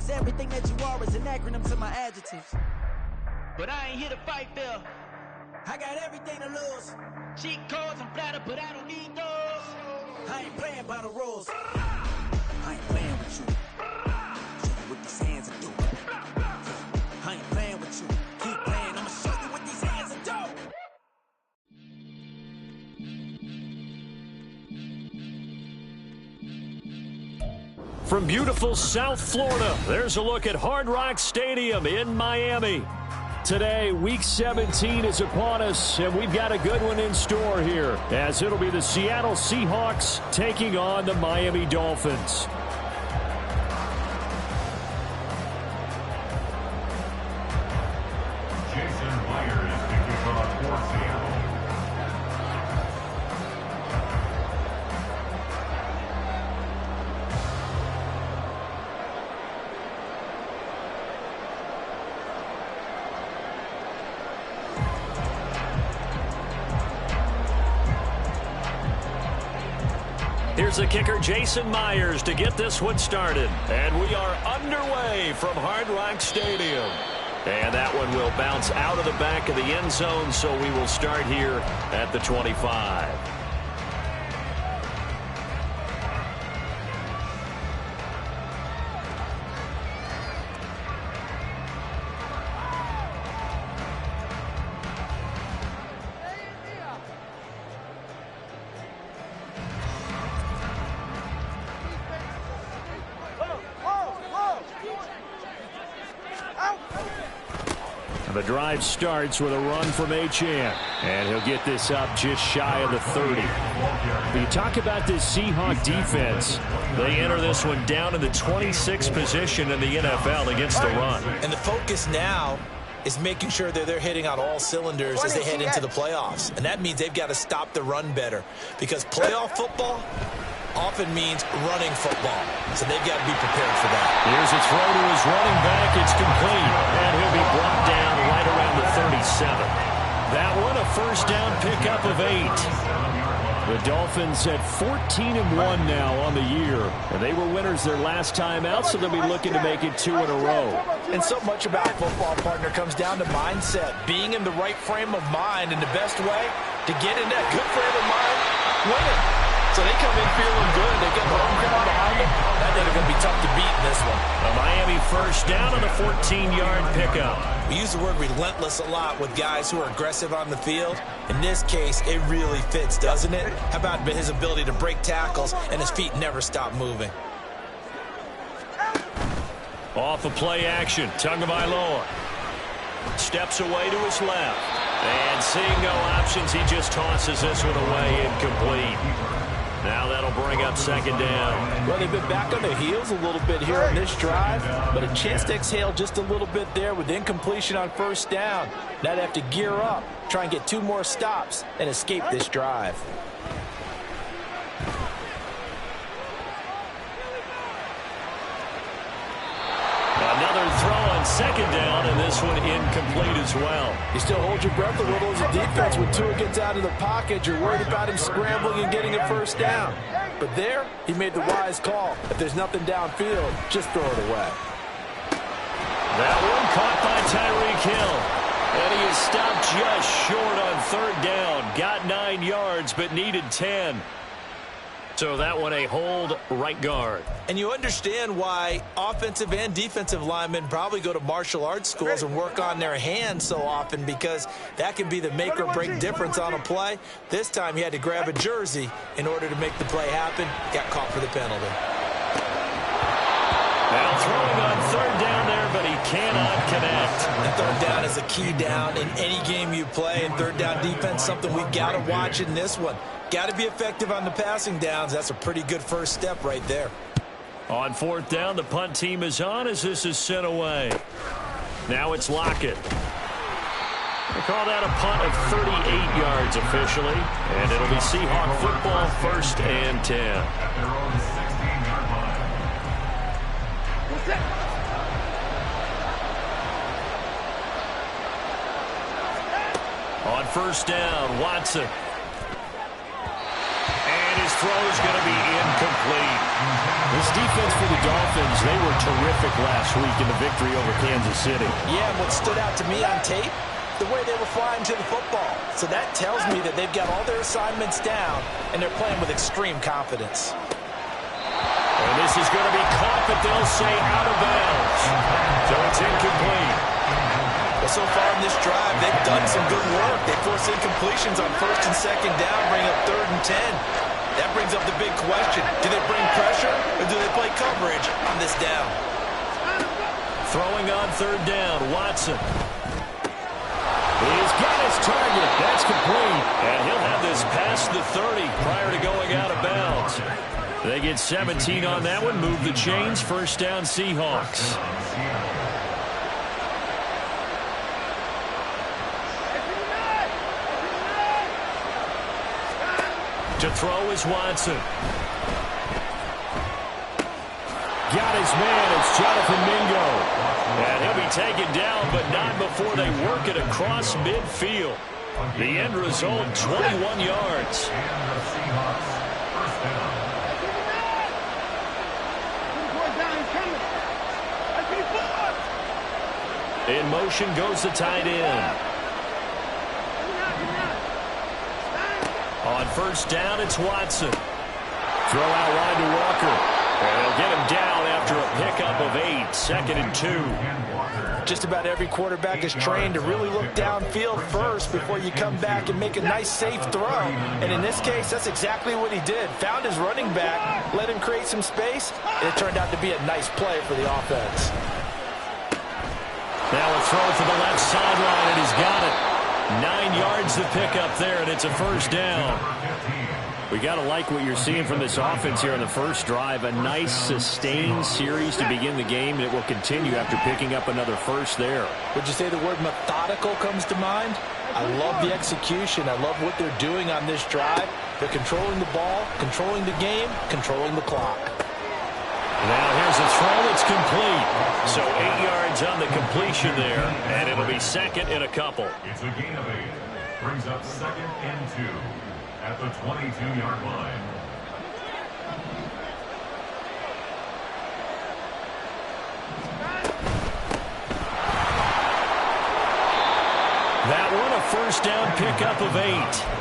promise everything that you are is an acronym to my adjectives. But I ain't here to fight fair. I got everything to lose. Cheat codes and flatter, but I don't need those. I ain't playing by the rules. I ain't playing with you. Show you what these hands are doing. I ain't playing with you. Keep playing, I'ma show you what these hands are doing. From beautiful South Florida, there's a look at Hard Rock Stadium in Miami. Today, Week 17 is upon us, and we've got a good one in store here, as it'll be the Seattle Seahawks taking on the Miami Dolphins. Here's the kicker, Jason Myers, to get this one started. And we are underway from Hard Rock Stadium. And that one will bounce out of the back of the end zone, so we will start here at the 25. The drive starts with a run from Achane, and he'll get this up just shy of the 30. When you talk about this Seahawk defense, they enter this one down in the 26th position in the NFL against the run. And the focus now is making sure that they're hitting on all cylinders as they head into the playoffs. And that means they've got to stop the run better, because playoff football often means running football. So they've got to be prepared for that. Here's a throw to his running back. It's complete. And he'll be brought down right around the 37. That one a first down pickup of 8. The Dolphins at 14-1 now on the year. And they were winners their last time out, so they'll be looking to make it 2 in a row. And so much about football, partner, comes down to mindset. Being in the right frame of mind, and the best way to get in that good frame of mind, winning. So they come in feeling good. They get the home crowd behind them. I think they're going to be tough to beat in this one. A Miami first down on the 14-yard pickup. We use the word relentless a lot with guys who are aggressive on the field. In this case, it really fits, doesn't it? How about his ability to break tackles and his feet never stop moving? Off of play action, Tagovailoa steps away to his left. And seeing no options, he just tosses this one away, incomplete. Now that'll bring up second down. Well, they've been back on their heels a little bit here on this drive, but a chance to exhale just a little bit there with incompletion on first down. Now they have to gear up, try and get 2 more stops, and escape this drive. Another throw on second down, and this one incomplete as well. You still hold your breath a little as a defense when Tua gets out of the pocket. You're worried about him scrambling and getting a first down. But there, he made the wise call. If there's nothing downfield, just throw it away. That one caught by Tyreek Hill. And he is stopped just short on third down. Got 9 yards, but needed 10. So that one a hold right guard. And you understand why offensive and defensive linemen probably go to martial arts schools and work on their hands so often, because that can be the make or break difference on a play. This time he had to grab a jersey in order to make the play happen. Got caught for the penalty. Now throwing on third down there, but he cannot connect. And third down is a key down in any game you play. And third down defense, something we've got to watch in this one. Got to be effective on the passing downs. That's a pretty good first step right there. On fourth down, the punt team is on as this is sent away. Now it's Lockett. They call that a punt of 38 yards officially. And it'll be Seahawk football, 1st and 10. On first down, Watson. And his throw is going to be incomplete. This defense for the Dolphins, they were terrific last week in the victory over Kansas City. Yeah, and what stood out to me on tape, the way they were flying to the football. So that tells me that they've got all their assignments down, and they're playing with extreme confidence. And this is going to be caught, but they'll say out of bounds. So it's incomplete. Well, so far in this drive, they've done some good work. They force incompletions on 1st and 2nd down, bring up 3rd and 10. That brings up the big question. Do they bring pressure, or do they play coverage on this down? Throwing on 3rd down, Watson. He's got his target. That's complete. And he'll have this past the 30 prior to going out of bounds. They get 17 on that one. Move the chains. 1st down, Seahawks. To throw is Watson. Got his man. It's Jonathan Mingo. And he'll be taken down, but not before they work it across midfield. The end result, 21 yards. In motion goes the tight end. On 1st down, it's Watson. Throw out wide to Walker. And they'll get him down after a pickup of 8. 2nd and 2. Just about every quarterback is trained to really look downfield first before you come back and make a nice, safe throw. And in this case, that's exactly what he did. Found his running back, let him create some space, and it turned out to be a nice play for the offense. Now a throw to the left sideline, and he's got it. 9 yards to pick up there, and it's a 1st down. We got to like what you're seeing from this offense here on the first drive. A nice, sustained series to begin the game, and it will continue after picking up another 1st there. Would you say the word methodical comes to mind? I love the execution. I love what they're doing on this drive. They're controlling the ball, controlling the game, controlling the clock. Now here's a throw. It's complete. So 8 yards on the completion there, and it'll be 2nd and a couple. It's a gain of 8. Brings up 2nd and 2 at the 22-yard line. That one, a 1st down pickup of 8.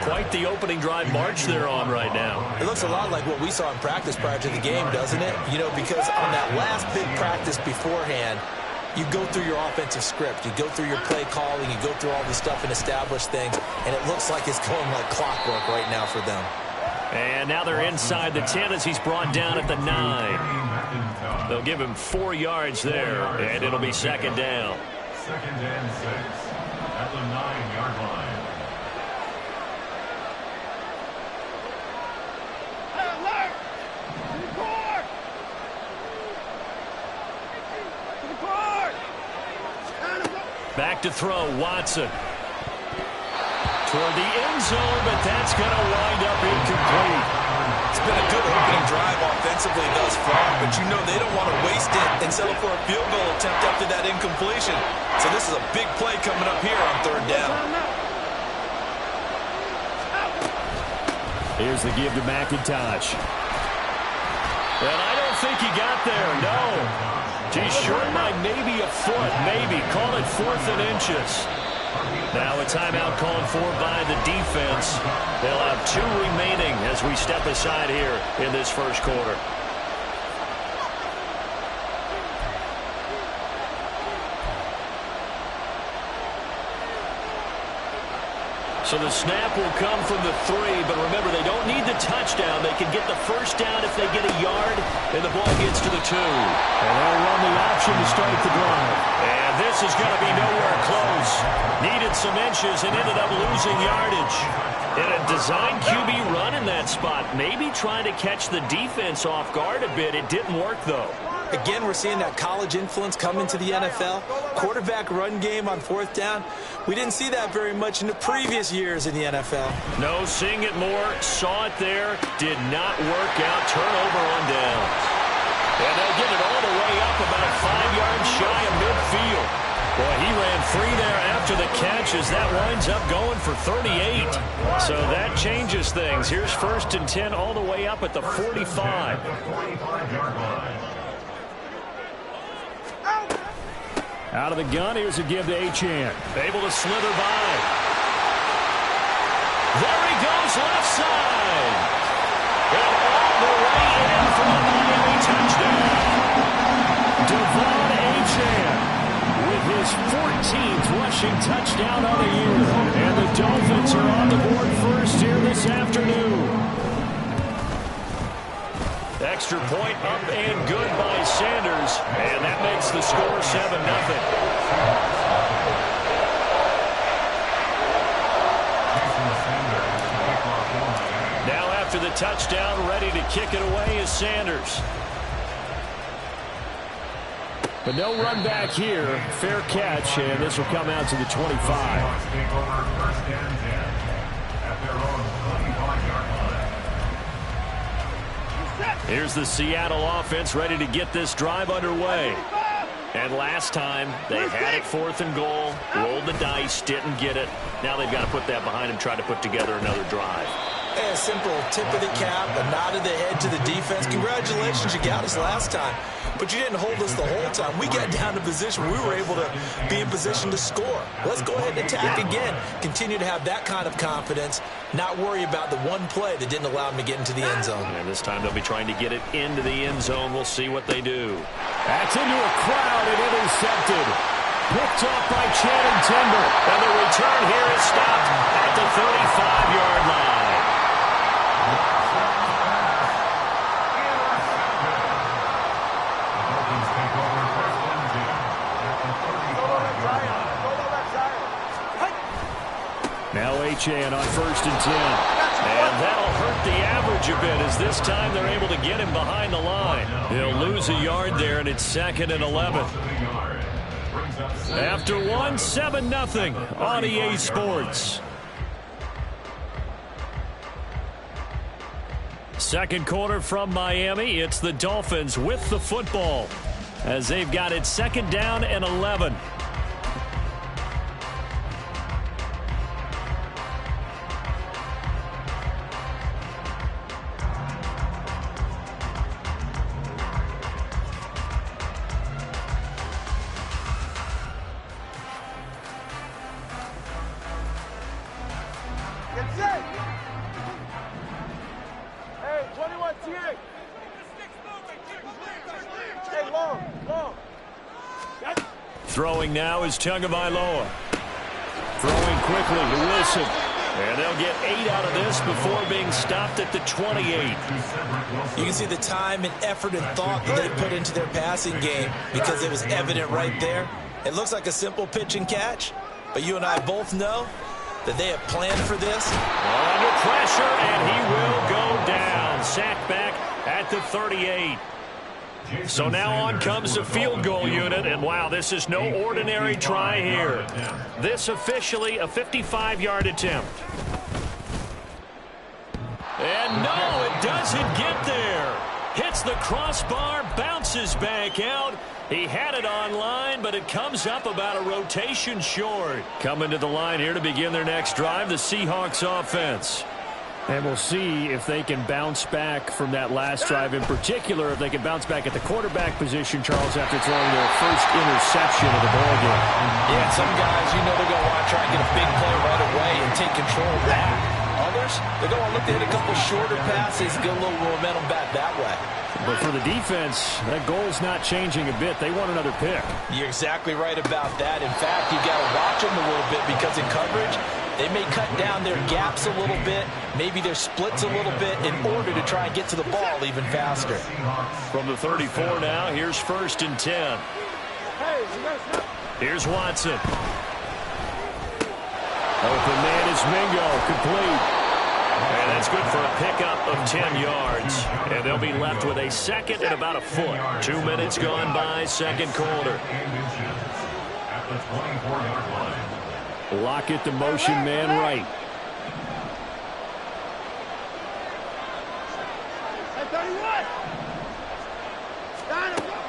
Quite the opening drive march they're on right now. It looks a lot like what we saw in practice prior to the game, doesn't it? You know, because on that last big practice beforehand, you go through your offensive script. You go through your play calling. You go through all the stuff and establish things. And it looks like it's going like clockwork right now for them. And now they're inside the 10 as he's brought down at the 9. They'll give him 4 yards there, and it'll be 2nd down. 2nd and 6 at the 9-yard line. Back to throw, Watson. Toward the end zone, but that's going to wind up incomplete. It's been a good opening drive offensively thus far, but you know they don't want to waste it and settle for a field goal attempt after that incompletion. So this is a big play coming up here on 3rd down. Here's the give to McIntosh. And I don't think he got there, no. He's short by maybe a foot, maybe. Call it 4th and inches. Now a timeout called for by the defense. They'll have 2 remaining as we step aside here in this 1st quarter. So the snap will come from the 3, but remember, they don't need the touchdown. They can get the 1st down if they get a yard, and the ball gets to the 2. And they'll run the option to start the drive. And this is going to be nowhere close. Needed some inches and ended up losing yardage. And a design QB run in that spot, maybe trying to catch the defense off guard a bit. It didn't work, though. Again, we're seeing that college influence come into the NFL. Quarterback run game on 4th down. We didn't see that very much in the previous years in the NFL. No, seeing it more. Saw it there. Did not work out. Turnover on downs. And they'll get it all the way up about 5 yards shy of midfield. Boy, he ran free there after the catch, as that winds up going for 38. So that changes things. Here's 1st and 10 all the way up at the 45. Out of the gun, here's a give to Achane. Able to slither by. There he goes, left side. And all the way in for the Miami touchdown. Devon Achane with his 14th rushing touchdown of the year. And the Dolphins are on the board first here this afternoon. Extra point up and good by Sanders. And that makes the score 7-0. Now after the touchdown, ready to kick it away is Sanders. But no run back here. Fair catch, and this will come out to the 25. Here's the Seattle offense ready to get this drive underway. And last time, they had it 4th and goal, rolled the dice, didn't get it. Now they've got to put that behind them, try to put together another drive. A simple tip of the cap, a nod of the head to the defense. Congratulations, you got us last time. But you didn't hold us the whole time. We got down to position. We were able to be in position to score. Let's go ahead and attack again. Continue to have that kind of confidence. Not worry about the one play that didn't allow them to get into the end zone. And this time they'll be trying to get it into the end zone. We'll see what they do. That's into a crowd and intercepted. Picked off by Channing Timber. And the return here is stopped at the 35-yard line. Now Achane on 1st and 10. And that'll hurt the average a bit as this time they're able to get him behind the line. He'll lose a yard there, and it's 2nd and 11. After one, 7-0 on EA Sports. Second quarter from Miami. It's the Dolphins with the football as they've got it 2nd down and 11. Throwing now is Tagovailoa. Throwing quickly to Wilson. And they'll get 8 out of this before being stopped at the 28. You can see the time and effort and thought that they put into their passing game because it was evident right there. It looks like a simple pitch and catch, but you and I both know that they have planned for this. Under pressure, and he will go down. Sacked back at the 38. So now on comes the field goal unit, and wow, this is no ordinary try here. This officially a 55-yard attempt. And no, it doesn't get there. Hits the crossbar, bounces back out. He had it on line, but it comes up about a rotation short. Coming to the line here to begin their next drive, the Seahawks offense. And we'll see if they can bounce back from that last drive. In particular, if they can bounce back at the quarterback position, Charles, after throwing their first interception of the ballgame. Yeah, some guys, you know they're going to want to try and get a big play right away and take control back. Others, they're going to look to hit a couple shorter passes, get a little momentum back that way. But for the defense, that goal's not changing a bit. They want another pick. You're exactly right about that. In fact, you got to watch them a little bit because in coverage, they may cut down their gaps a little bit, maybe their splits a little bit in order to try and get to the ball even faster. From the 34 now, here's 1st and 10. Here's Watson. Open man is Mingo, complete. And that's good for a pickup of 10 yards. And they'll be left with a 2nd and about a foot. 2 minutes gone by, second quarter. At the 24-yard line. Lockett, the motion man right.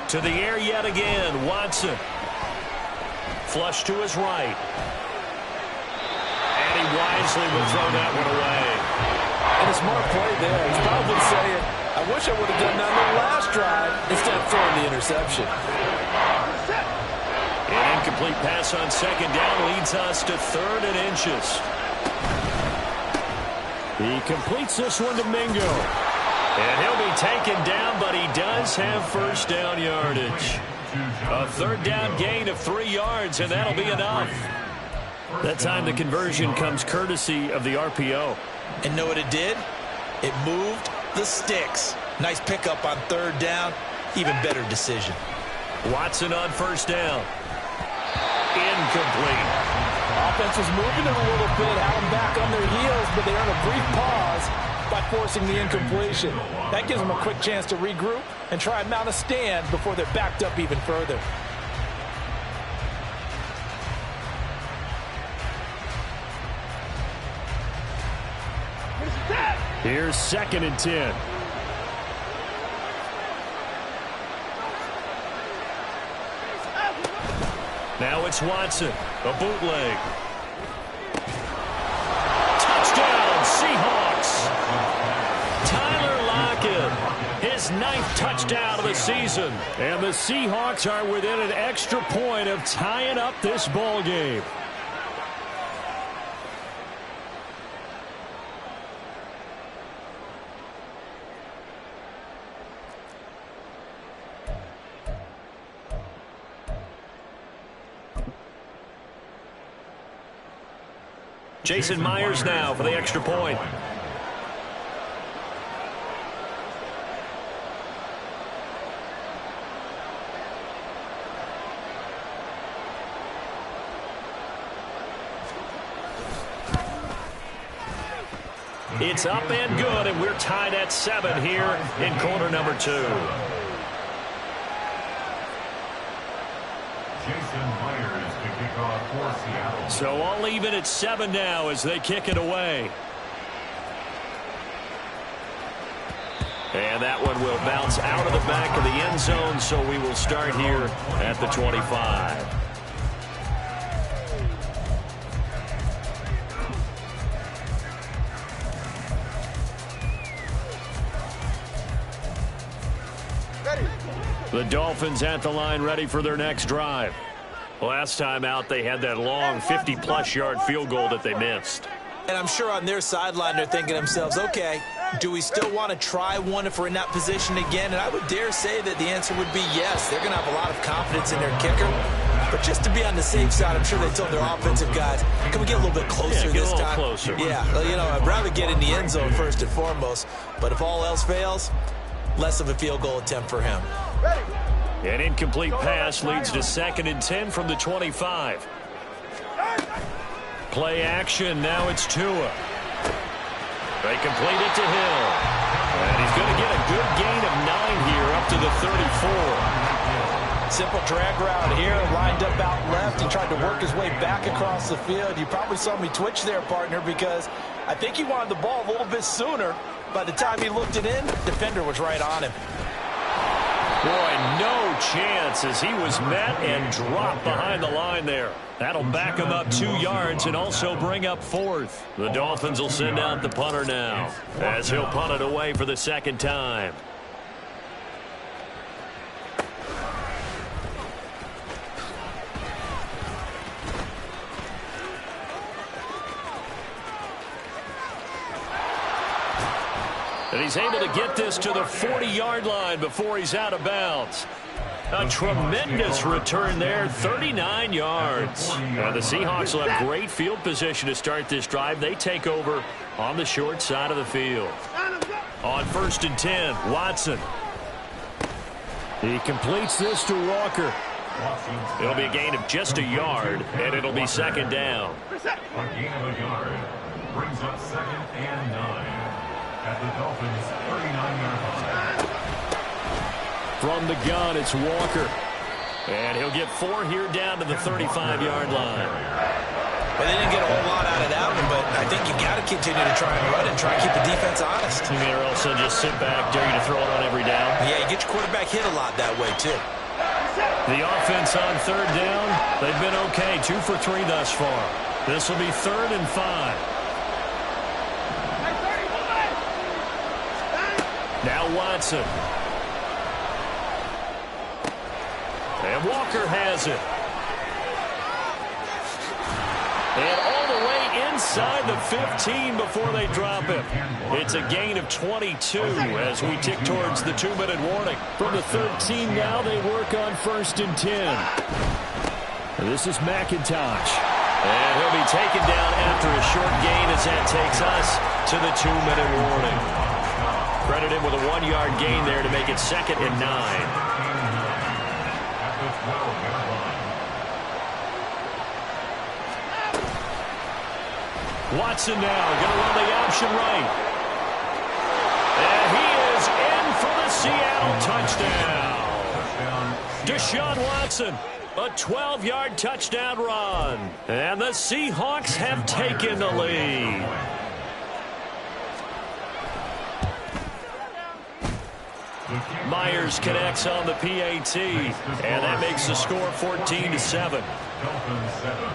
To the air yet again, Watson. Flush to his right. he wisely would throw that one away. And a smart play there. He's probably saying, I wish I would have done that on the last drive instead of throwing the interception. An incomplete pass on second down leads us to 3rd and inches. He completes this one to Mingo. And he'll be taken down, but he does have first down yardage. A 3rd down gain of 3 yards, and that'll be enough. That time the conversion comes courtesy of the RPO. And know what it did? It moved the sticks. Nice pickup on 3rd down. Even better decision. Watson on first down. Incomplete. Offense was moving it a little bit, had them back on their heels, but they earned a brief pause by forcing the incompletion. That gives them a quick chance to regroup and try and mount a stand before they're backed up even further. Here's 2nd and 10. Now it's Watson, a bootleg. Touchdown, Seahawks. Tyler Lockett, his 9th touchdown of the season. And the Seahawks are within an extra point of tying up this ball game. Jason Myers now for the extra point. It's up and good, and we're tied at 7 here in quarter number 2. Jason Myers to kick off for Seattle. So all even at 7 now as they kick it away. And that one will bounce out of the back of the end zone, so we will start here at the 25. The Dolphins at the line ready for their next drive. Last time out, they had that long 50-plus yard field goal that they missed. And I'm sure on their sideline they're thinking to themselves, okay, do we still want to try one if we're in that position again? And I would dare say that the answer would be yes. They're going to have a lot of confidence in their kicker. But just to be on the safe side, I'm sure they told their offensive guys, can we get a little bit closer this time? Closer. Yeah, well, you know, I'd rather get in the end zone first and foremost. But if all else fails, less of a field goal attempt for him. An incomplete pass leads to 2nd and 10 from the 25. Play action. Now it's Tua. They complete it to Hill. And he's going to get a good gain of 9 here up to the 34. Simple drag route here, lined up out left. He tried to work his way back across the field. You probably saw me twitch there, partner, because I think he wanted the ball a little bit sooner. By the time he looked it in, defender was right on him. Boy, no chance as he was met and dropped behind the line there. That'll back him up 2 yards and also bring up 4th. The Dolphins will send out the punter now as he'll punt it away for the 2nd time. And he's able to get this to the 40-yard line before he's out of bounds. A tremendous return there, 39 yards. And the Seahawks will have great field position to start this drive. They take over on the short side of the field. On 1st and 10, Watson. He completes this to Walker. It'll be a gain of just a yard, and it'll be 2nd down. A gain of a yard brings up 2nd and 9. At the Dolphins' 39-yard line. From the gun, it's Walker. And he'll get 4 here down to the 35-yard line. Well, they didn't get a whole lot out of that one, but I think you got to continue to try and run and try and keep the defense honest. You mean, or else they'll just sit back, dare you to throw it on every down? Yeah, you get your quarterback hit a lot that way, too. The offense on 3rd down, they've been okay, 2 for 3 thus far. This will be 3rd and 5. Now Watson. And Walker has it. And all the way inside the 15 before they drop him. It's a gain of 22 as we tick towards the 2-minute warning. From the 13 now, they work on 1st and 10. This is McIntosh. And he'll be taken down after a short gain as that takes us to the 2-minute warning. Credit him with a 1-yard gain there to make it 2nd and 9. Watson now going to run the option right. And he is in for the Seattle touchdown. Deshaun Watson, a 12-yard touchdown run. And the Seahawks have taken the lead. Myers connects on the PAT, and that makes the score 14-7. Dolphins 7.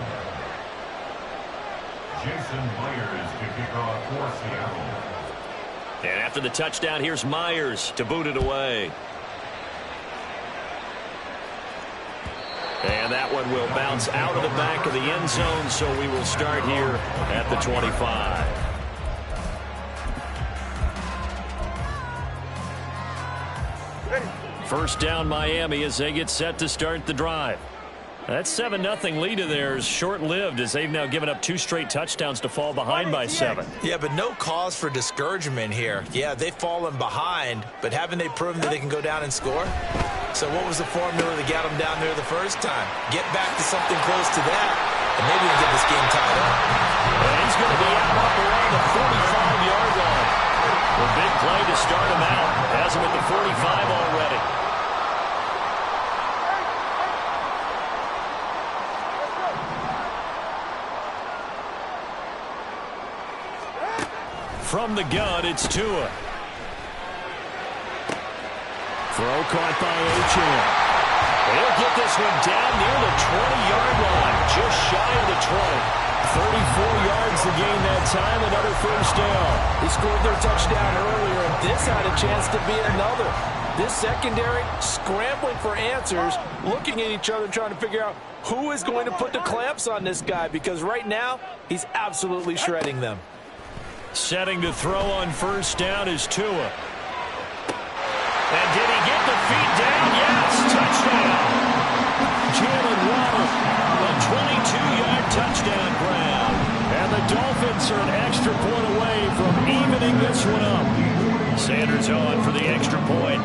Jason Myers to kick off for Seattle. And after the touchdown, here's Myers to boot it away. And that one will bounce out of the back of the end zone, so we will start here at the 25. First down Miami as they get set to start the drive. That 7-0 lead of theirs short-lived as they've now given up 2 straight touchdowns to fall behind by 7. Yeah, but no cause for discouragement here. Yeah, they've fallen behind, but haven't they proven that they can go down and score? So what was the formula that got them down there the first time? Get back to something close to that, and maybe we'll get this game tied up. And he's going to be out up around the 45-yard line. A big play to start him out. Has him at the 45 already. From the gun, it's Tua. Throw caught by Achane. They'll get this one down near the 20-yard line, just shy of the 20. 34 yards to gain that time, another first down. They scored their touchdown earlier, and this had a chance to be another. This secondary scrambling for answers, looking at each other, trying to figure out who is going to put the clamps on this guy, because right now, he's absolutely shredding them. Setting to throw on first down is Tua. And did he get the feet down? Yes, touchdown. Jalen Waddle, a 22-yard touchdown grab. And the Dolphins are an extra point away from evening this one up. Sanders on for the extra point.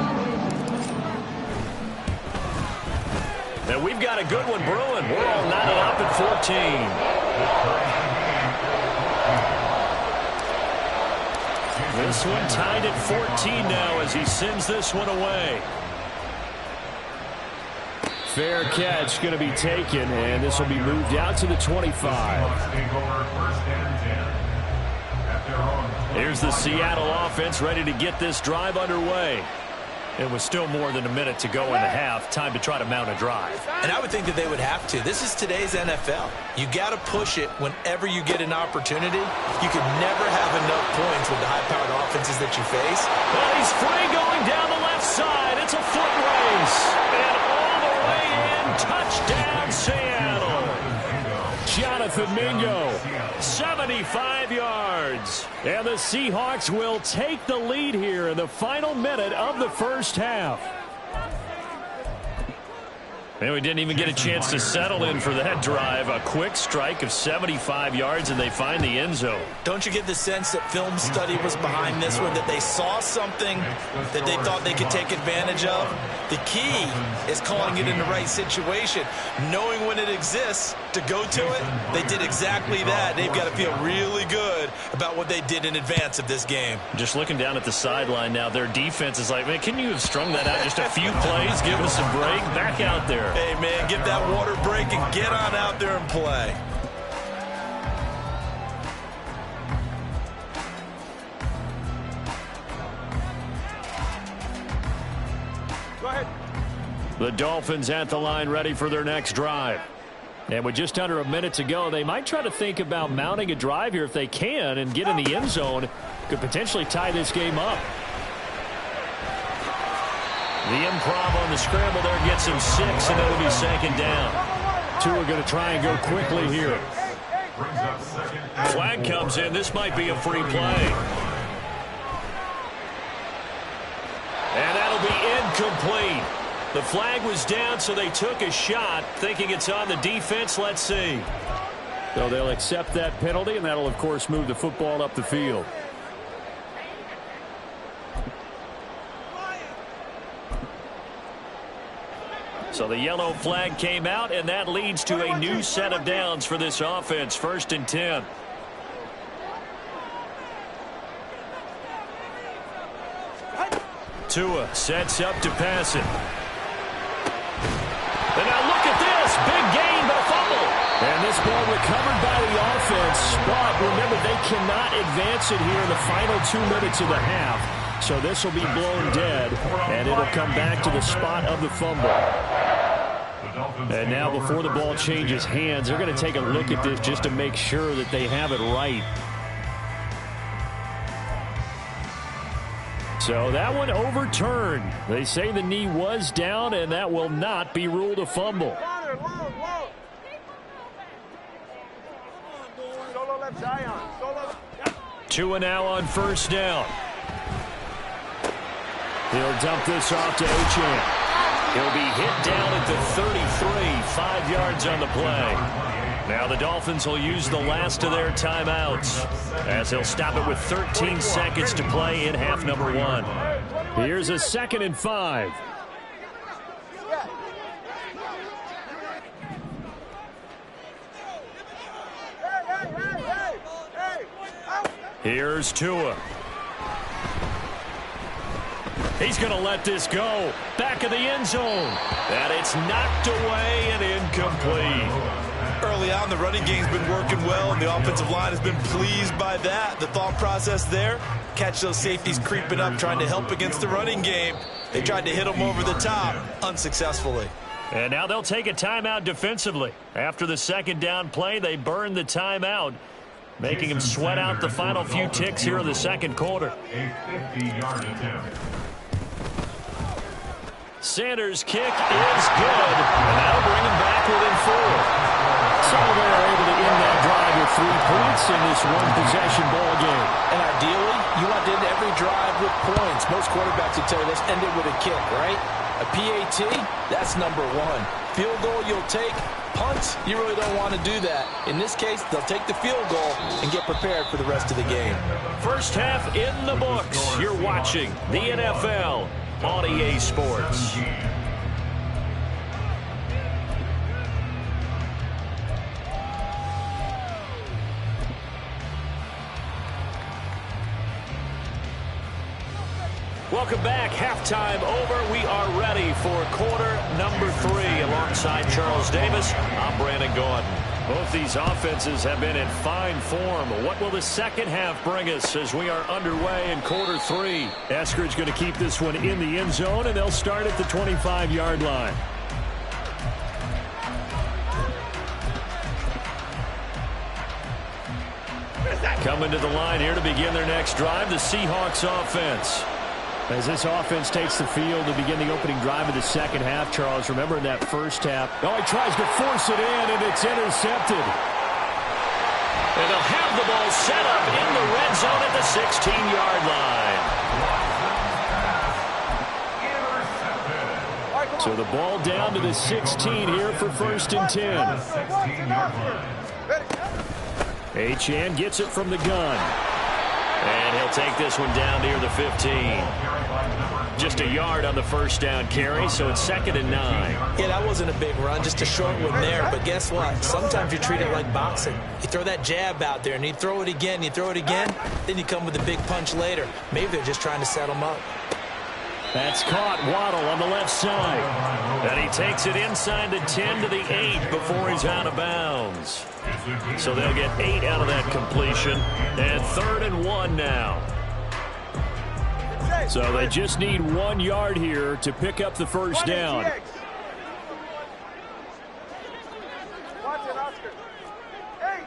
And we've got a good one brewing. We're all knotted up at 14. This one tied at 14 now as he sends this one away. Fair catch going to be taken, and this will be moved out to the 25. Here's the Seattle offense ready to get this drive underway. It was still more than a minute to go in the half. Time to try to mount a drive. And I would think that they would have to. This is today's NFL. You got to push it whenever you get an opportunity. You can never have enough points with the high-powered offenses that you face. Well, he's free going down the left side. It's a foot race. And all the way in, touchdown Seattle. Jonathan Mingo, 75 yards. And the Seahawks will take the lead here in the final minute of the first half. And we didn't even get a chance to settle in for that drive. A quick strike of 75 yards, and they find the end zone. Don't you get the sense that film study was behind this one, that they saw something that they thought they could take advantage of? The key is calling it in the right situation, knowing when it exists to go to it. They did exactly that. They've got to feel really good about what they did in advance of this game. Just looking down at the sideline now, their defense is like, man, can you have strung that out just a few plays, give us a break, back out there. Hey, man, get that water break and get on out there and play. The Dolphins at the line ready for their next drive. And with just under a minute to go, they might try to think about mounting a drive here if they can and get in the end zone. Could potentially tie this game up. The improv on the scramble there gets him 6, and it'll be second down. Two are going to try and go quickly here. Flag comes in. This might be a free play. And that'll be incomplete. The flag was down, so they took a shot, thinking it's on the defense. Let's see. So they'll accept that penalty, and that'll, of course, move the football up the field. So the yellow flag came out, and that leads to a new set of downs for this offense. 1st and 10. Tua sets up to pass it. And now look at this. Big gain, but a fumble. And this ball recovered by the offense. But remember, they cannot advance it here in the final 2 minutes of the half. So this will be blown dead, and it'll come back to the spot of the fumble. And now before the ball changes hands, they're going to take a look at this just to make sure that they have it right. So that one overturned. They say the knee was down, and that will not be ruled a fumble. Tua now on 1st down. He'll dump this off to Achane. He'll be hit down at the 33, 5 yards on the play. Now the Dolphins will use the last of their timeouts as they'll stop it with 13 seconds to play in half number 1. Here's a 2nd and 5. Here's Tua. He's going to let this go. Back of the end zone. And it's knocked away and incomplete. Early on, the running game's been working well, and the offensive line has been pleased by that. The thought process there, catch those safeties creeping up, trying to help against the running game. They tried to hit them over the top, unsuccessfully. And now they'll take a timeout defensively. After the 2nd down play, they burn the timeout, making him sweat out the final few ticks here in the 2nd quarter. A 50-yard attempt. Sanders' kick is good, and that'll bring him back within 4. So they're able to end that drive with 3 points in this one-possession ball game. And ideally, you want to end every drive with points. Most quarterbacks would tell you, let's end it with a kick, right? A PAT, that's number 1. Field goal you'll take. Punts, you really don't want to do that. In this case, they'll take the field goal and get prepared for the rest of the game. First half in the books. You're watching the NFL on EA Sports. Welcome back. Halftime over. We are ready for quarter number 3. Alongside Charles Davis, I'm Brandon Gordon. Both these offenses have been in fine form. What will the second half bring us as we are underway in quarter 3? Eskridge going to keep this one in the end zone, and they'll start at the 25-yard line. Coming to the line here to begin their next drive, the Seahawks offense. As this offense takes the field to begin the opening drive of the second half, Charles, remember in that first half. Oh, he tries to force it in, and it's intercepted. And they'll have the ball set up in the red zone at the 16-yard line. So the ball down to the 16 here for 1st and 10. Achane gets it from the gun. And he'll take this one down near the 15. Just a yard on the first down carry, so it's 2nd and 9. Yeah, that wasn't a big run, just a short one there. But guess what? Sometimes you treat it like boxing. You throw that jab out there, and you throw it again, then you come with a big punch later. Maybe they're just trying to set them up. That's caught. Waddle on the left side. And he takes it inside the 10 to the 8 before he's out of bounds. So they'll get 8 out of that completion. And 3rd and 1 now. So they just need 1 yard here to pick up the first down. Watson, Oscar. Hey.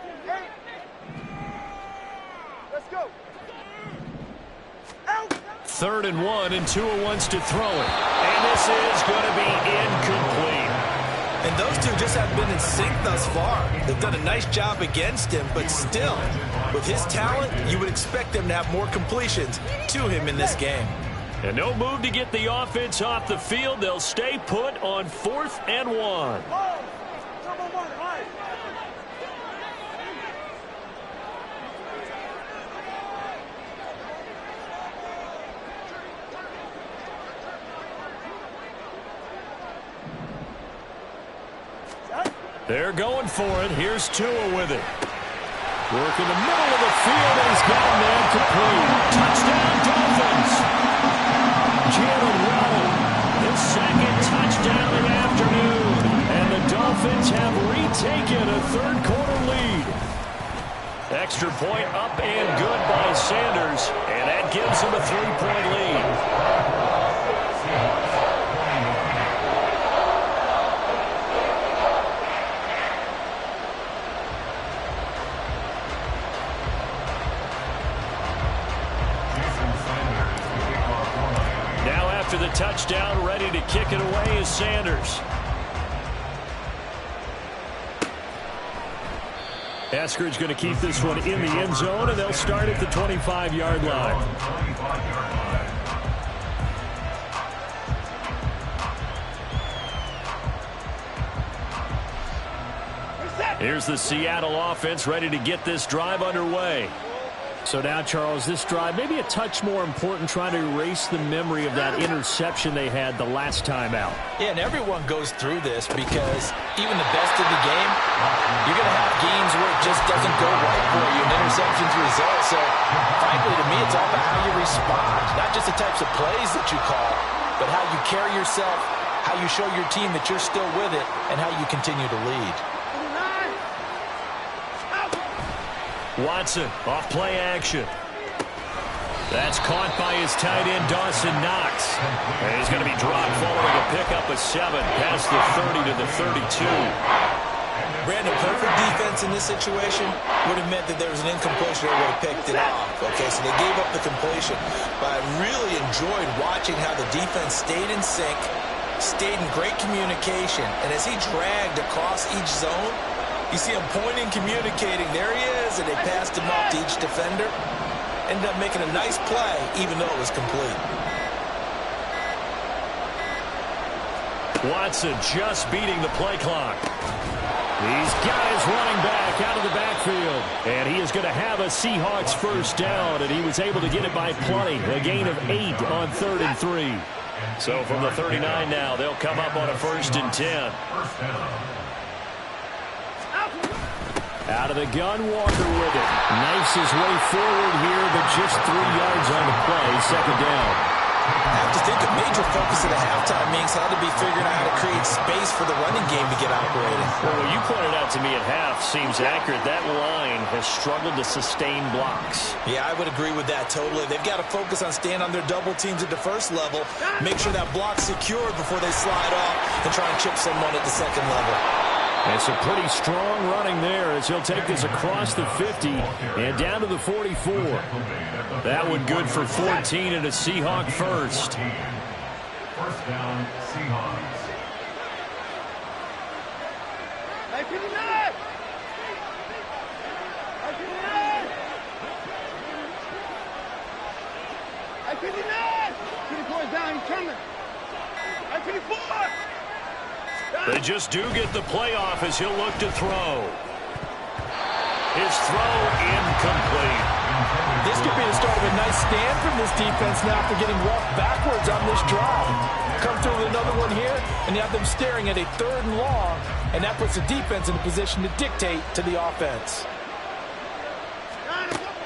Let's go. Out. 3rd and 1, and Tua wants to throw it. And this is going to be incomplete. And those two just haven't been in sync thus far. They've done a nice job against him, but still, with his talent, you would expect them to have more completions to him in this game. And no move to get the offense off the field. They'll stay put on 4th and 1. They're going for it. Here's Tua with it. Work in the middle of the field, and he's got a man complete. Touchdown, Dolphins. Jalen Waddle, his 2nd touchdown of the afternoon. And the Dolphins have retaken a 3rd-quarter lead. Extra point up and good by Sanders, and that gives him a 3-point lead. After the touchdown, ready to kick it away is Sanders. Eskridge going to keep this one in the end zone, and they'll start at the 25-yard line. Here's the Seattle offense ready to get this drive underway. So now, Charles, this drive maybe a touch more important, trying to erase the memory of that interception they had the last time out. Yeah, and everyone goes through this because even the best of the game, you're going to have games where it just doesn't go right for you, and interceptions result. So, frankly, to me, it's all about how you respond, not just the types of plays that you call, but how you carry yourself, how you show your team that you're still with it, and how you continue to lead. Watson, off play action. That's caught by his tight end, Dawson Knox. And he's going to be dropped following a pickup of 7 past the 30 to the 32. Brandon, perfect defense in this situation would have meant that there was an incompletion that would have picked it off. Okay, so they gave up the completion. But I really enjoyed watching how the defense stayed in sync, stayed in great communication. And as he dragged across each zone, you see him pointing, communicating. There he is, and they passed him off to each defender. Ended up making a nice play, even though it was complete. Watson just beating the play clock. He's got his running back out of the backfield. And he is going to have a Seahawks first down, and he was able to get it by plenty. A gain of 8 on 3rd and 3. So from the 39 now, they'll come up on a 1st and 10. Out of the gun, Walker with it. Knifes his way forward here, but just 3 yards on the play. 2nd down. I have to think a major focus at the halftime means how to be figuring out how to create space for the running game to get operating. Well, what you pointed out to me at half seems accurate. That line has struggled to sustain blocks. Yeah, I would agree with that totally. They've got to focus on staying on their double teams at the first level, make sure that block's secured before they slide off and try and chip someone at the 2nd level. It's a pretty strong running there as he'll take this across the 50 and down to the 44. That one good for 14 and a Seahawk first. 1st down, Seahawks. They just do get the playoff as he'll look to throw. His throw incomplete. This could be the start of a nice stand from this defense now after getting walked backwards on this drive. Come through with another one here, and you have them staring at a 3rd and long, and that puts the defense in a position to dictate to the offense.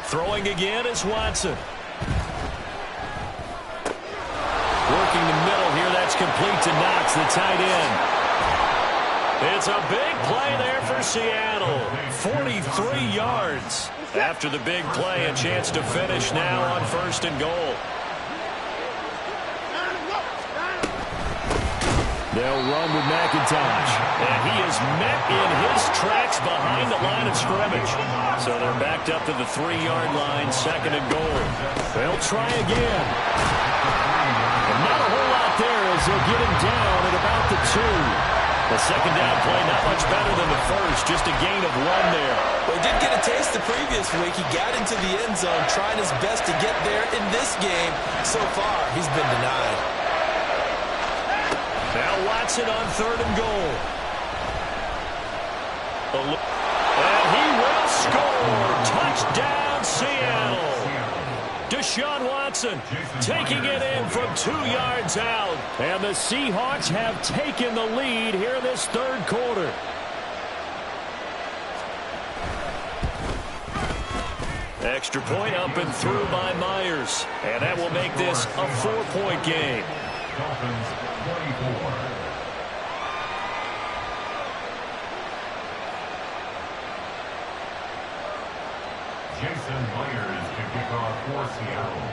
Throwing again is Watson. Working the middle here, that's complete to Knox, the tight end. It's a big play there for Seattle. 43 yards. After the big play, a chance to finish now on 1st and goal. They'll run with McIntosh. And he is met in his tracks behind the line of scrimmage. So they're backed up to the 3-yard line, 2nd and goal. They'll try again. And not a whole lot there as they'll get him down at about the 2. The 2nd down play not much better than the first, just a gain of 1 there. Well, he did get a taste the previous week. He got into the end zone, trying his best to get there in this game. So far, he's been denied. Now Watson on 3rd and goal. And he will score. Touchdown, Seattle. Deshaun Watson taking it in from 2 yards out. And the Seahawks have taken the lead here in this 3rd quarter. Extra point up and through by Myers. And that will make this a 4-point game. Dolphins 24. Jason Myers to kick off for Seattle.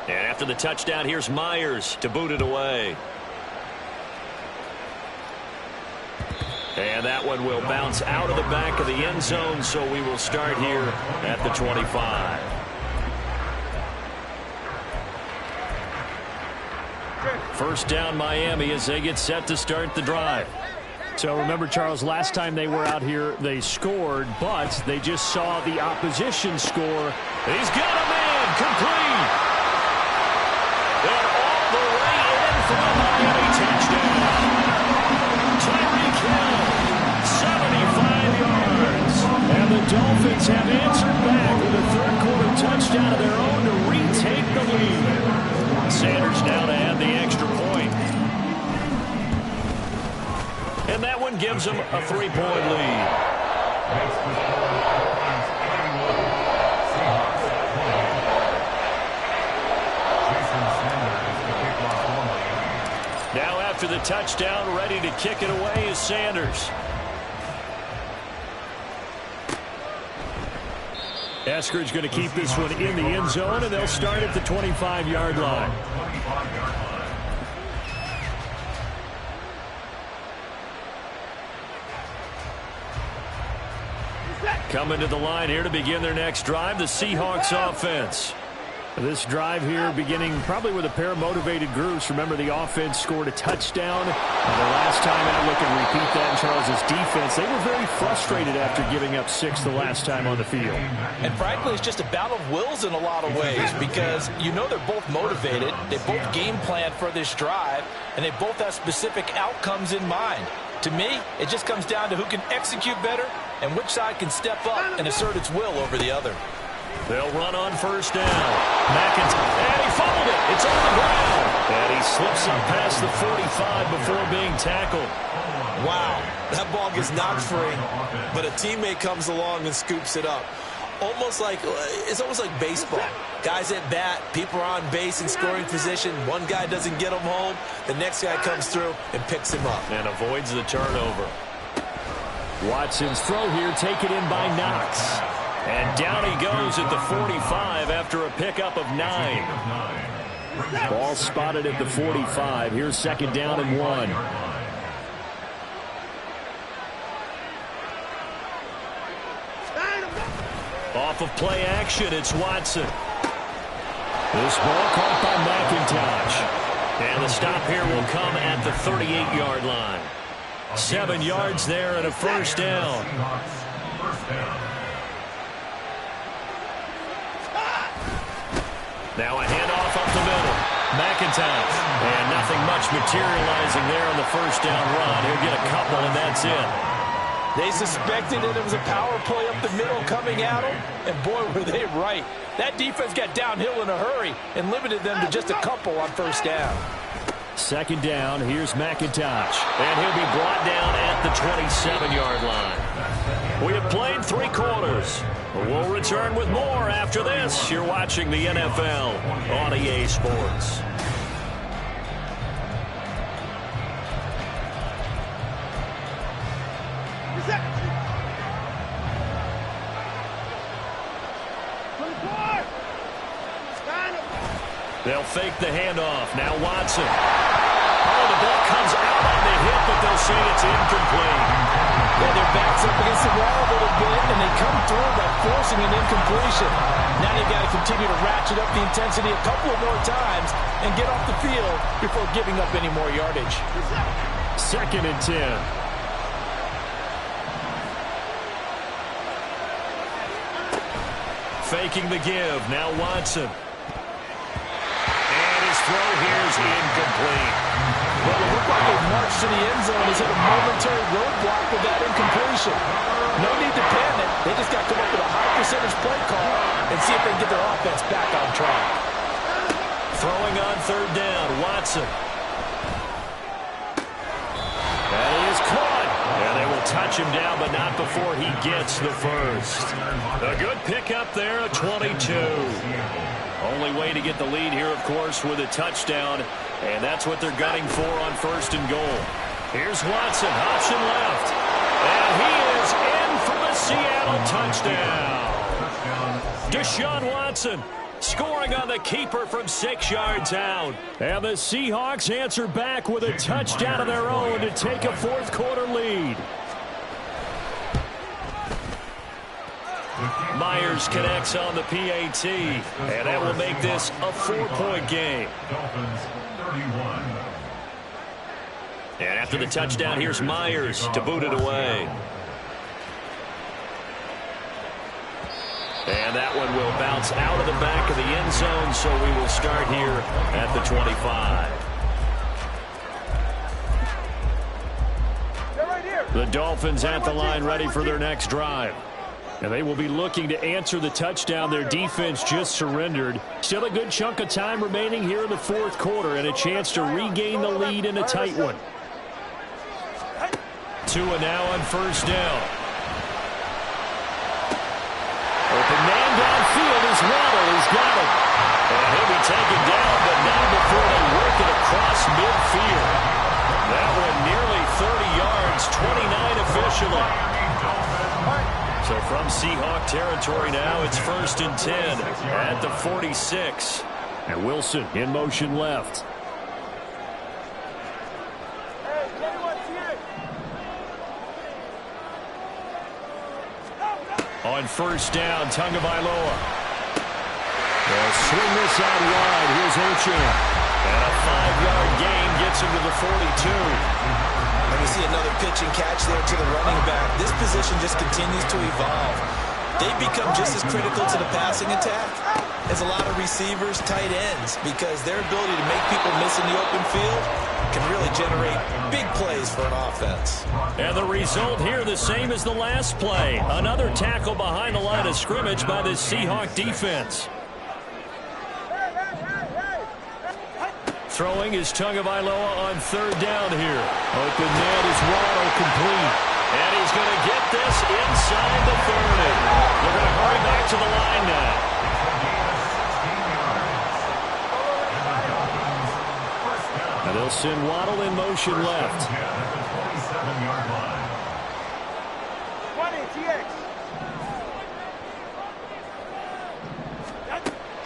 And after the touchdown, here's Myers to boot it away. And that one will bounce out of the back of the end zone, so we will start here at the 25. First down, Miami, as they get set to start the drive. So remember, Charles, last time they were out here, they scored, but they just saw the opposition score. He's got him in, complete. And all the way in for a Miami touchdown. Tyreek Hill, 75 yards. And the Dolphins have answered back with a 3rd quarter touchdown of their own to retake the lead. Sanders now to add the extra point. And that one gives them a 3-point lead. Now after the touchdown, ready to kick it away is Sanders. Eskridge going to keep this one in the end zone, and they'll start at the 25-yard line. Coming to the line here to begin their next drive, the Seahawks offense. This drive here beginning probably with a pair of motivated groups. Remember, the offense scored a touchdown. The last time out, look and repeat that in Charles's defense. They were very frustrated after giving up 6 the last time on the field. And frankly, it's just a battle of wills in a lot of ways because you know they're both motivated. They both game plan for this drive, and they both have specific outcomes in mind. To me, it just comes down to who can execute better and which side can step up and assert its will over the other. They'll run on first down. McIntosh, and he fumbled it. It's on the ground. And he slips up past the 45 before being tackled. Wow, that ball gets knocked free, but a teammate comes along and scoops it up. It's almost like baseball. Guys at bat, people are on base in scoring position. One guy doesn't get him home. The next guy comes through and picks him up. And avoids the turnover. Watson's throw here taken in by Knox. And down he goes at the 45 after a pickup of 9. Ball spotted at the 45. Here's 2nd down and 1. Off of play action, it's Watson. This ball caught by McIntosh. And the stop here will come at the 38-yard line. 7 yards there and a first down. Now a handoff up the middle. McIntosh. And nothing much materializing there on the first down run. He'll get a couple, and that's it. They suspected that it was a power play up the middle coming at them, and boy, were they right. That defense got downhill in a hurry and limited them to just a couple on first down. 2nd down, here's McIntosh. And he'll be brought down at the 27-yard line. We have played 3 quarters. We'll return with more after this. You're watching the NFL on EA Sports. They'll fake the handoff. Now Watson. Oh, the ball comes out on the hit, but they'll say it's incomplete. Yeah, their back's up against the wall a little bit, and they come through by forcing an incompletion. Now they've got to continue to ratchet up the intensity a couple of more times and get off the field before giving up any more yardage. 2nd and 10. Faking the give. Now Watson. And his throw here is incomplete. Well, it looked like they marched to the end zone. He's hit a momentary roadblock with that incompletion. No need to panic. They just got to come up with a high percentage play call and see if they can get their offense back on track. Throwing on 3rd down. Watson. That is caught. And they will touch him down, but not before he gets the first. A good pickup there, a 22. Only way to get the lead here, of course, with a touchdown, and that's what they're gunning for on 1st and goal. Here's Watson, option left, and he is in for the Seattle touchdown. Deshaun Watson scoring on the keeper from 6 yards out. And the Seahawks answer back with a touchdown of their own to take a 4th quarter lead. Myers connects on the PAT, and that will make this a 4-point game. Dolphins 31. And after the touchdown, here's Myers to boot it away. And that one will bounce out of the back of the end zone, so we will start here at the 25. The Dolphins at the line ready for their next drive. And they will be looking to answer the touchdown their defense just surrendered. Still a good chunk of time remaining here in the 4th quarter and a chance to regain the lead in a tight one. Tua now on 1st down. Open man downfield is Waddle. He's got it. And he'll be taken down, but not before they work it across midfield. That one nearly 30 yards, 29 officially. So from Seahawk territory now, it's 1st and 10 at the 46. And Wilson in motion left. On 1st down, Tagovailoa. They'll swing this out wide. Here's Achane. And a 5-yard gain gets him to the 42. And we see another pitch and catch there to the running back. This position just continues to evolve. They've become just as critical to the passing attack as a lot of receivers, tight ends, because their ability to make people miss in the open field can really generate big plays for an offense. And the result here the same as the last play. Another tackle behind the line of scrimmage by the Seahawk defense. Throwing is Tagovailoa on 3rd down here. Open man is Waddle, complete. And he's going to get this inside the 30. They're going to hurry back to the line now. And they'll send Waddle in motion left.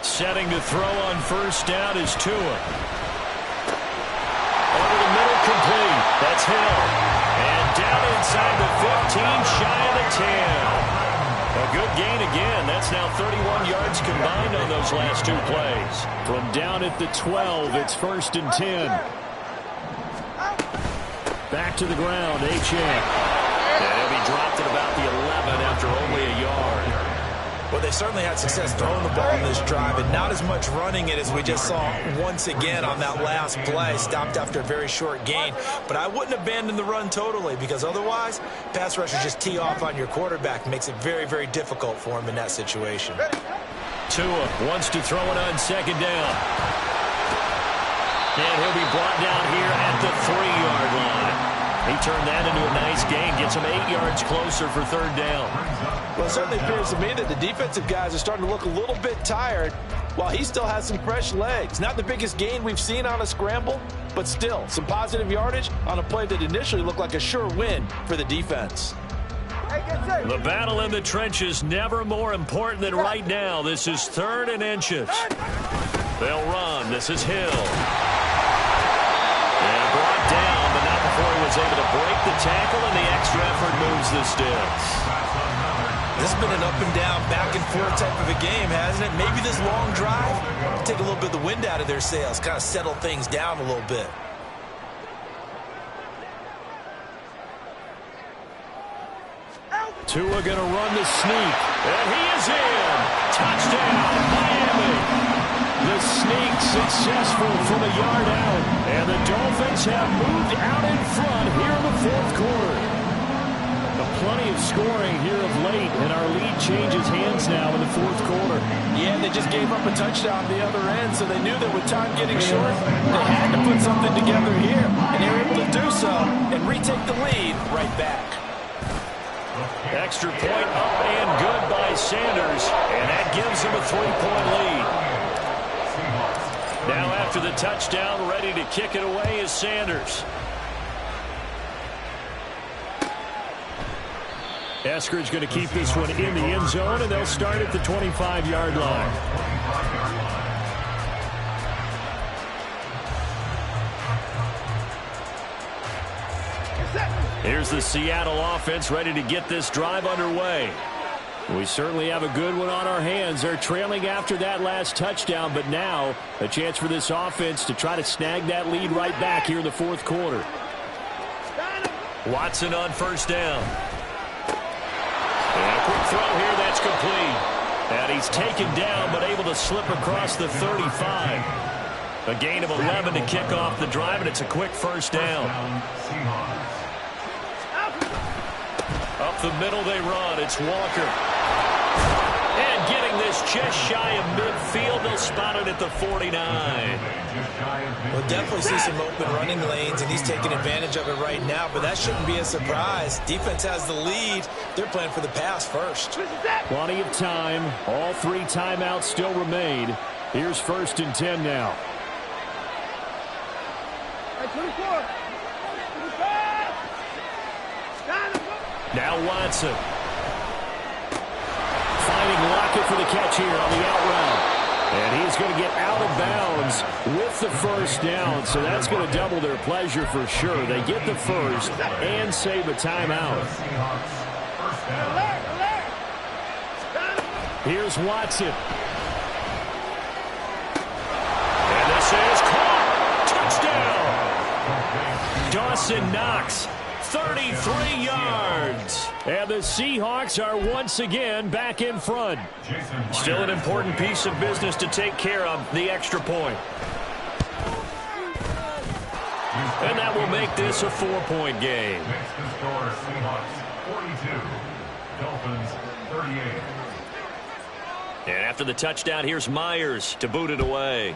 Setting to throw on 1st down is Tua. Over the middle, complete. That's Hill. And down inside the 15, shy of the 10. A good gain again. That's now 31 yards combined on those last 2 plays. From down at the 12, it's 1st and 10. Back to the ground, Achane. And he'll be dropped at about the 11 after only a yard. Well, they certainly had success throwing the ball in this drive and not as much running it as we just saw once again on that last play. Stopped after a very short gain. But I wouldn't abandon the run totally, because otherwise, pass rushers just tee off on your quarterback. Makes it very, very difficult for him in that situation. Tua wants to throw it on 2nd down. And he'll be brought down here at the 3-yard line. He turned that into a nice gain, gets him 8 yards closer for 3rd down. Well, it certainly appears to me that the defensive guys are starting to look a little bit tired while he still has some fresh legs. Not the biggest gain we've seen on a scramble, but still some positive yardage on a play that initially looked like a sure win for the defense. The battle in the trenches never more important than right now. This is 3rd and inches. They'll run. This is Hill. And brought down, but not before he was able to break the tackle, and the extra effort moves the sticks. This has been an up and down, back and forth type of a game, hasn't it? Maybe this long drive take a little bit of the wind out of their sails, kind of settle things down a little bit. Tua going to run the sneak, and he is in. Touchdown, Miami. The sneak successful from a yard out, and the Dolphins have moved out in front here in the fourth quarter. Plenty of scoring here of late, and our lead changes hands now in the fourth quarter. Yeah, they just gave up a touchdown the other end, so they knew that with time getting short, they had to put something together here, and they were able to do so and retake the lead right back. Extra point up and good by Sanders, and that gives them a 3-point lead. Now after the touchdown, ready to kick it away is Sanders. Eskridge going to keep this one in the end zone, and they'll start at the 25-yard line. Here's the Seattle offense ready to get this drive underway. We certainly have a good one on our hands. They're trailing after that last touchdown, but now a chance for this offense to try to snag that lead right back here in the fourth quarter. Watson on first down. And a quick throw here, that's complete. And he's taken down, but able to slip across the 35. A gain of 11 to kick off the drive, and it's a quick first down. Up the middle they run. It's Walker. And getting this just shy of midfield. They'll spot it at the 49. We'll definitely see some open running lanes, and he's taking advantage of it right now, but that shouldn't be a surprise. Defense has the lead. They're playing for the pass first. Plenty of time. All 3 timeouts still remain. Here's 1st and 10 now. 24. Now Watson. Finding Lockett for the catch here on the out route. And he's going to get out of bounds with the first down, so that's going to double their pleasure for sure. They get the first and save a timeout. Here's Watson. And this is caught. Touchdown. Dawson Knox. 33 yards. And the Seahawks are once again back in front. Still an important piece of business to take care of, the extra point. And that will make this a 4-point game. Makes the score Seahawks 42, Dolphins 38. And after the touchdown, here's Myers to boot it away.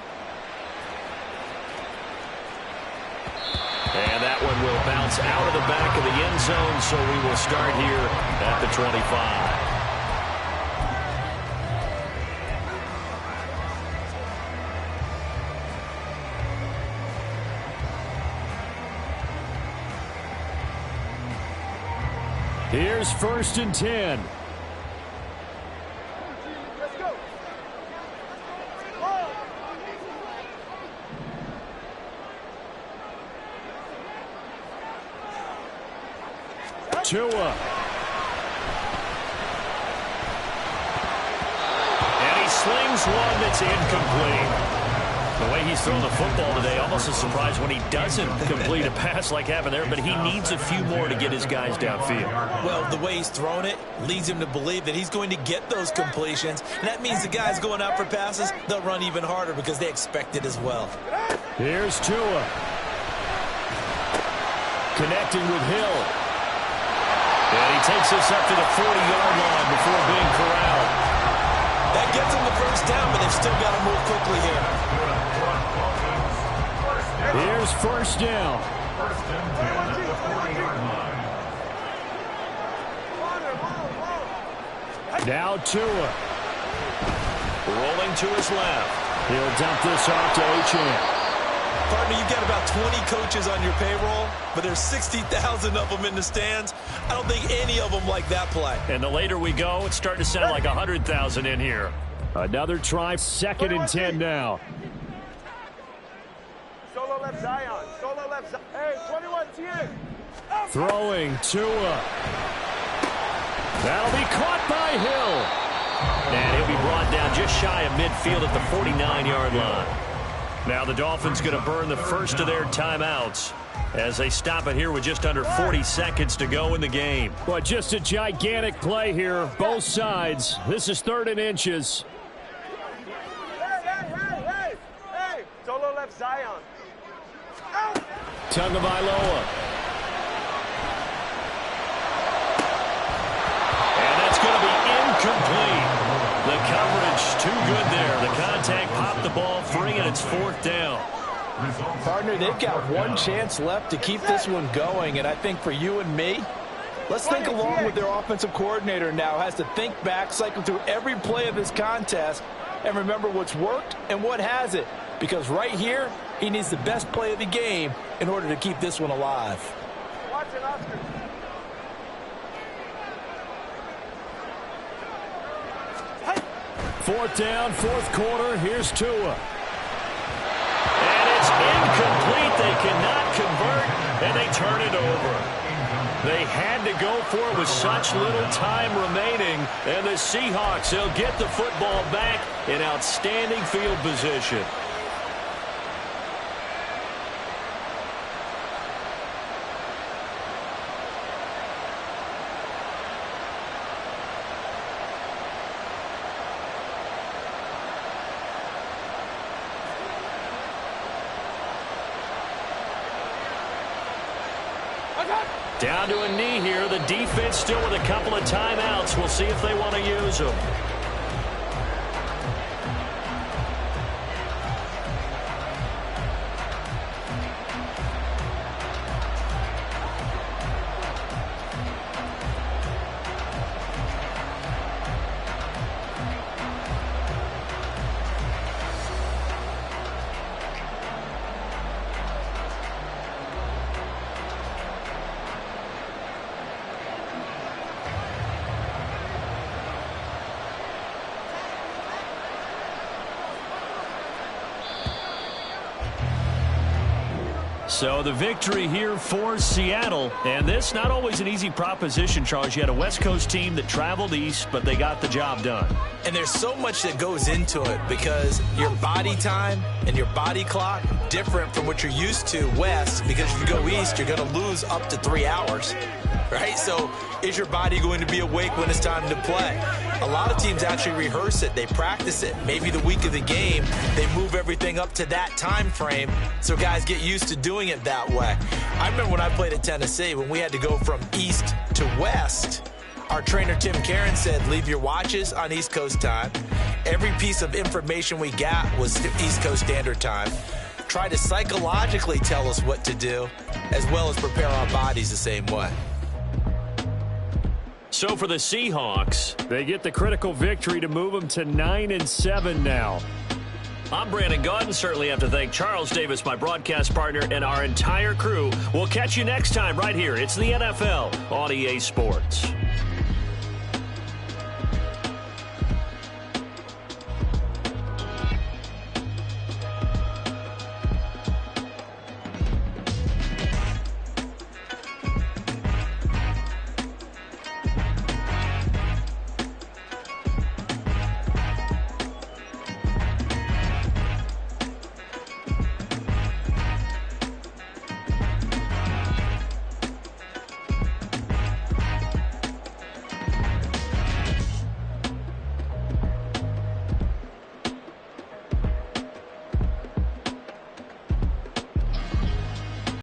And that one will bounce out of the back of the end zone, so we will start here at the 25. Here's 1st and 10. Let's go. Tua. And he slings one that's incomplete. The way he's thrown the football today, almost a surprise when he doesn't complete a pass like happened there, but he needs a few more to get his guys downfield. Well, the way he's thrown it leads him to believe that he's going to get those completions, and that means the guys going out for passes, they'll run even harder because they expect it as well. Here's Tua. Connecting with Hill. And he takes us up to the 40-yard line before being corralled. That gets them the first down, but they've still got to move quickly here. Here's 1st down. 1st and 10 at the 40-yard line. Now Tua. Rolling to his left. He'll dump this off to Achane. Partner, you've got about 20 coaches on your payroll, but there's 60,000 of them in the stands. I don't think any of them like that play. And the later we go, it's starting to sound like 100,000 in here. Another try, 2nd and 10 now. left Zion. Solo left Zion. Hey, 21, T.A. Throwing Tua. That'll be caught by Hill. And he'll be brought down just shy of midfield at the 49-yard line. Now the Dolphins going to burn the first of their timeouts as they stop it here with just under 40 seconds to go in the game. Well, just a gigantic play here, both sides. This is 3rd and inches. Hey, solo left Zion. Tagovailoa. And that's going to be incomplete. The coverage too good there. The contact popped the ball free, and it's 4th down. Partner, they've got one chance left to keep this one going, and I think for you and me, let's think along with their offensive coordinator now. Has to think back, cycle through every play of this contest, and remember what's worked and what hasn't. Because right here, he needs the best play of the game in order to keep this one alive. Watch it, Oscar. 4th down, 4th quarter. Here's Tua. And it's incomplete. They cannot convert, and they turn it over. They had to go for it with such little time remaining, and the Seahawks, they'll get the football back in outstanding field position. Down to a knee here. The defense still with a couple of timeouts. We'll see if they want to use them. So the victory here for Seattle. And this not always an easy proposition, Charles. You had a West Coast team that traveled east, but they got the job done. And there's so much that goes into it because your body time and your body clock different from what you're used to west, because if you go east, you're going to lose up to 3 hours. Right? So is your body going to be awake when it's time to play? A lot of teams actually rehearse it. They practice it. Maybe the week of the game, they move everything up to that time frame so guys get used to doing it that way. I remember when I played at Tennessee, when we had to go from east to west, our trainer Tim Karen said, leave your watches on East Coast time. Every piece of information we got was East Coast Standard Time. Try to psychologically tell us what to do, as well as prepare our bodies the same way. So for the Seahawks, they get the critical victory to move them to 9-7 now. I'm Brandon Gaudin. Certainly have to thank Charles Davis, my broadcast partner, and our entire crew. We'll catch you next time right here. It's the NFL on EA Sports.